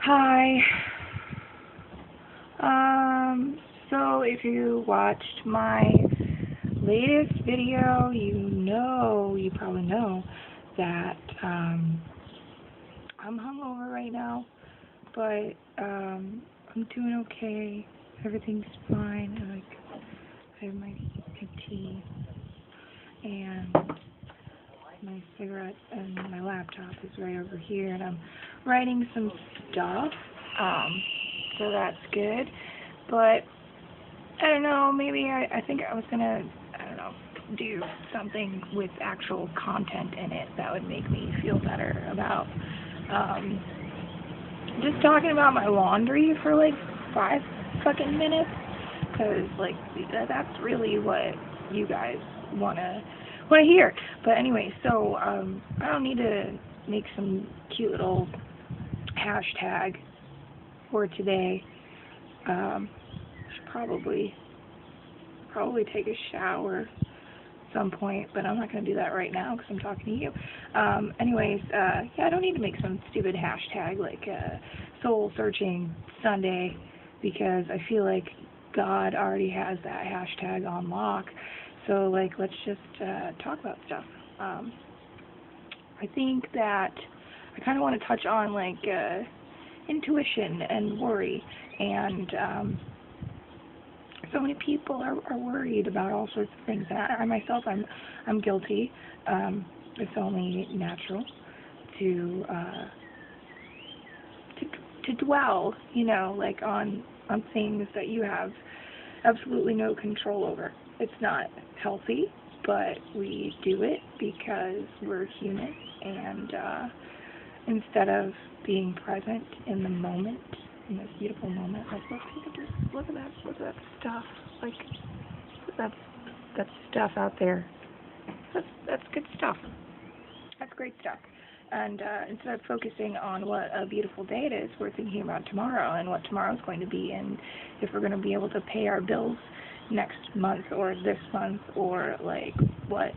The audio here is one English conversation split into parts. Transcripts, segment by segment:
Hi. So if you watched my latest video, you probably know that I'm hungover right now, but I'm doing okay. Everything's fine. I have my tea and my cigarette and my laptop is right over here, and I'm writing some stuff. So that's good. But I don't know, maybe I think I was gonna, I don't know, do something with actual content in it that would make me feel better about um, just talking about my laundry for like 5 fucking minutes, because like that's really what you guys wanna hear. But anyway, so I don't need to make some cute little hashtag for today. Should probably take a shower at some point, but I'm not going to do that right now because I'm talking to you. Anyways, yeah, I don't need to make some stupid hashtag like Soul Searching Sunday, because I feel like God already has that hashtag on lock. So like, let's just talk about stuff. I think that I kind of want to touch on like intuition and worry, and so many people are worried about all sorts of things. And I myself, I'm guilty. It's only natural to to dwell, like on things that you have absolutely no control over. It's not healthy, but we do it because we're human, and instead of being present in the moment, in this beautiful moment, like look at that stuff, like that stuff out there. That's good stuff. That's great stuff. And instead of focusing on what a beautiful day it is, we're thinking about tomorrow and what tomorrow's going to be, and if we're going to be able to pay our bills next month or this month, or like what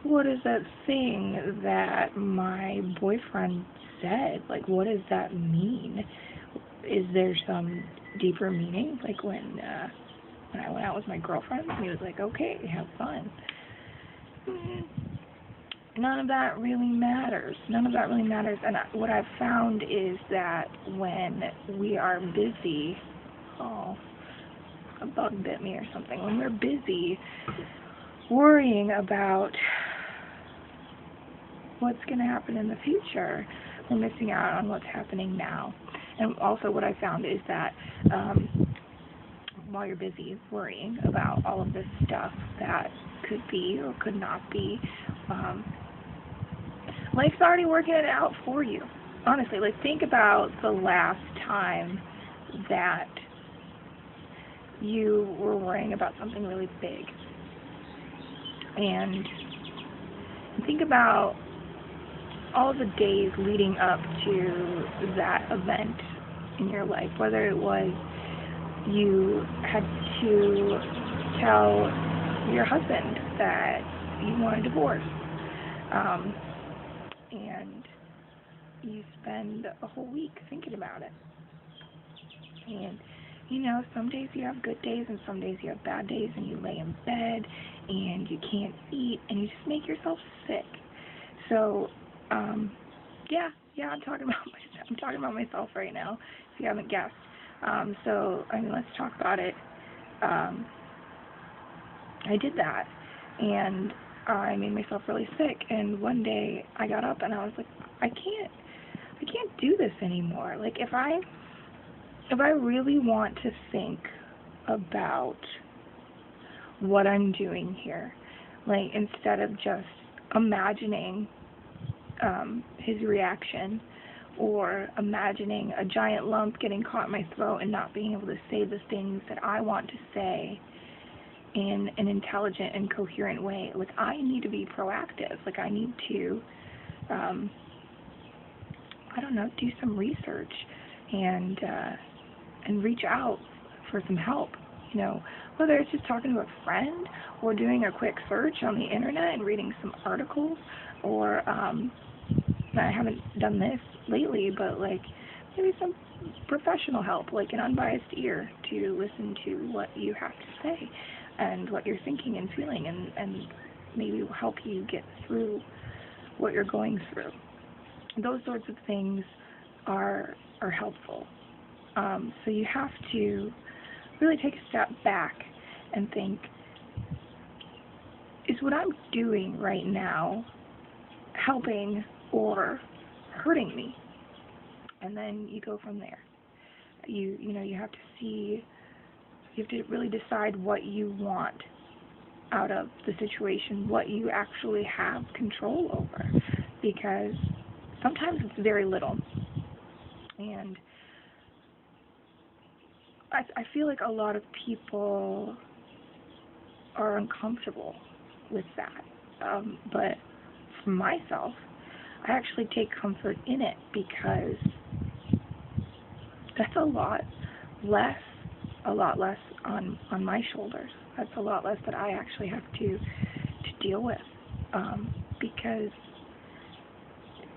what is that thing that my boyfriend said? Like, what does that mean? Is there some deeper meaning? Like when I went out with my girlfriend, he was like, "Okay, have fun." None of that really matters. None of that really matters. And what I've found is that when we are busy, oh, a bug bit me or something. When we're busy worrying about what's going to happen in the future, we're missing out on what's happening now. And also what I found is that while you're busy worrying about all of this stuff that could be or could not be, life's already working it out for you. Honestly, like, think about the last time that you were worrying about something really big. And think about all the days leading up to that event in your life, whether it was you had to tell your husband that you want a divorce, and you spend a whole week thinking about it. And some days you have good days and some days you have bad days, and you lay in bed and you can't eat and you just make yourself sick. So yeah, I'm talking about myself right now, if you haven't guessed. So I mean, let's talk about it. I did that, and I made myself really sick. And one day I got up and I was like, I can't do this anymore. Like, if I really want to think about what I'm doing here, like, instead of just imagining his reaction, or imagining a giant lump getting caught in my throat and not being able to say the things that I want to say in an intelligent and coherent way. Like, I need to be proactive. Like, I need to, I don't know, do some research and reach out for some help. Whether it's just talking to a friend, or doing a quick search on the internet and reading some articles, or I haven't done this lately, but like maybe some professional help, like an unbiased ear to listen to what you have to say and what you're thinking and feeling, and maybe will help you get through what you're going through. Those sorts of things are helpful. So you have to really take a step back and think, is what I'm doing right now helping or hurting me? And then you go from there. You have to see, you have to really decide what you want out of the situation, what you actually have control over, because sometimes it's very little. And I feel like a lot of people are uncomfortable with that. But for myself, I actually take comfort in it, because that's a lot less on my shoulders. That's a lot less that I actually have to deal with, because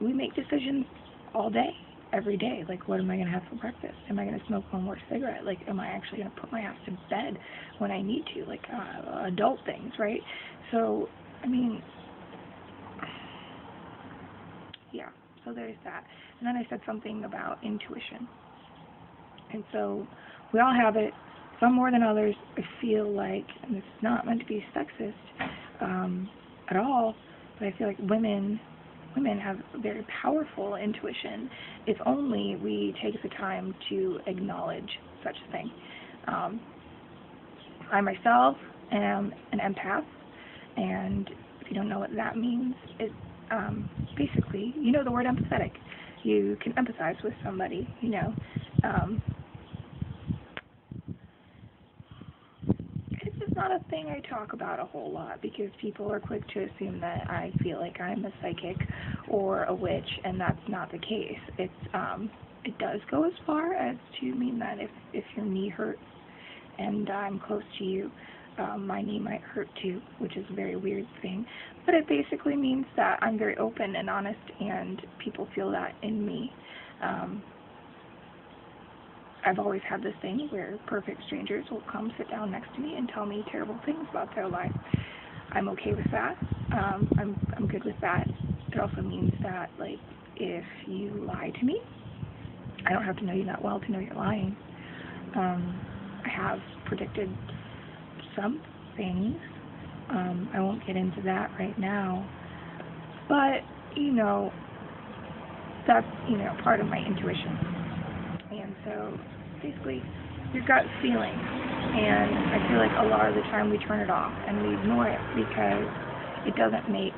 we make decisions all day, every day. Like, what am I going to have for breakfast? Am I going to smoke one more cigarette? Like, am I actually going to put my ass to bed when I need to? Like, adult things, right? So, I mean, yeah, so there's that. And then I said something about intuition. And so we all have it, some more than others. I feel like, and it's not meant to be sexist at all, but I feel like women have very powerful intuition if only we take the time to acknowledge such a thing. I myself am an empath, and if you don't know what that means, it basically, you know the word empathetic. You can empathize with somebody, you know. It's just not a thing I talk about a whole lot, because people are quick to assume that I feel like I'm a psychic or a witch, and that's not the case. It does go as far as to mean that if your knee hurts and I'm close to you, my knee might hurt too, which is a very weird thing. But it basically means that I'm very open and honest, and people feel that in me. I've always had this thing where perfect strangers will come sit down next to me and tell me terrible things about their life. I'm okay with that. I'm good with that. It also means that, like, if you lie to me, I don't have to know you that well to know you're lying. I have predicted some things. I won't get into that right now. But, that's, part of my intuition. And so, basically, your gut feeling. And I feel like a lot of the time we turn it off and we ignore it because it doesn't make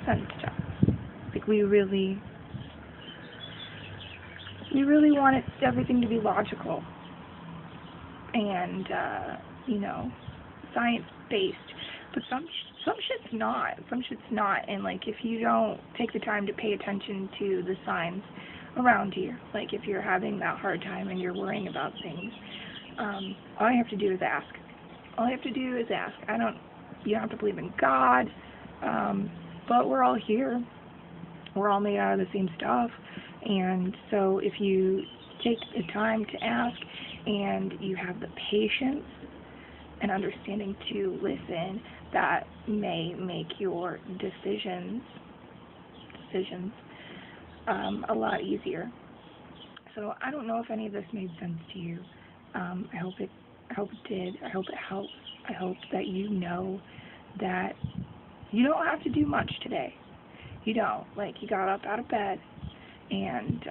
sense to us. Like, we really want everything to be logical and, science-based. But some shit's not. Some shit's not. And, like, if you don't take the time to pay attention to the signs around you, like if you're having that hard time and you're worrying about things, all you have to do is ask. All you have to do is ask. You don't have to believe in God, but we're all here. We're all made out of the same stuff. And so if you take the time to ask and you have the patience and understanding to listen, that may make your decisions a lot easier. So I don't know if any of this made sense to you. I hope it did. I hope it helps. I hope that you know that you don't have to do much today. You don't. Like, you got up out of bed, and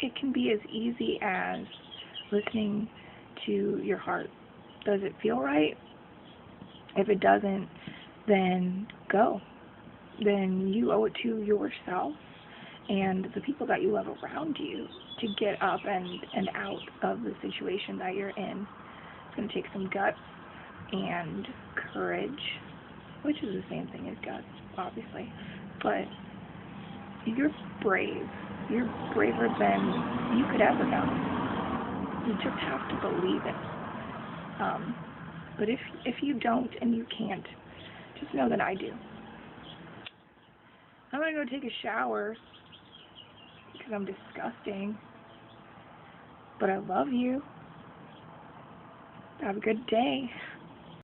it can be as easy as listening to your heart. Does it feel right? If it doesn't, then go. Then you owe it to yourself and the people that you love around you to get up and out of the situation that you're in. It's going to take some guts and courage, which is the same thing as guts, obviously. But you're brave. You're braver than you could ever know. You just have to believe it. But if you don't and you can't, just know that I do. I'm gonna go take a shower because I'm disgusting. But I love you. Have a good day.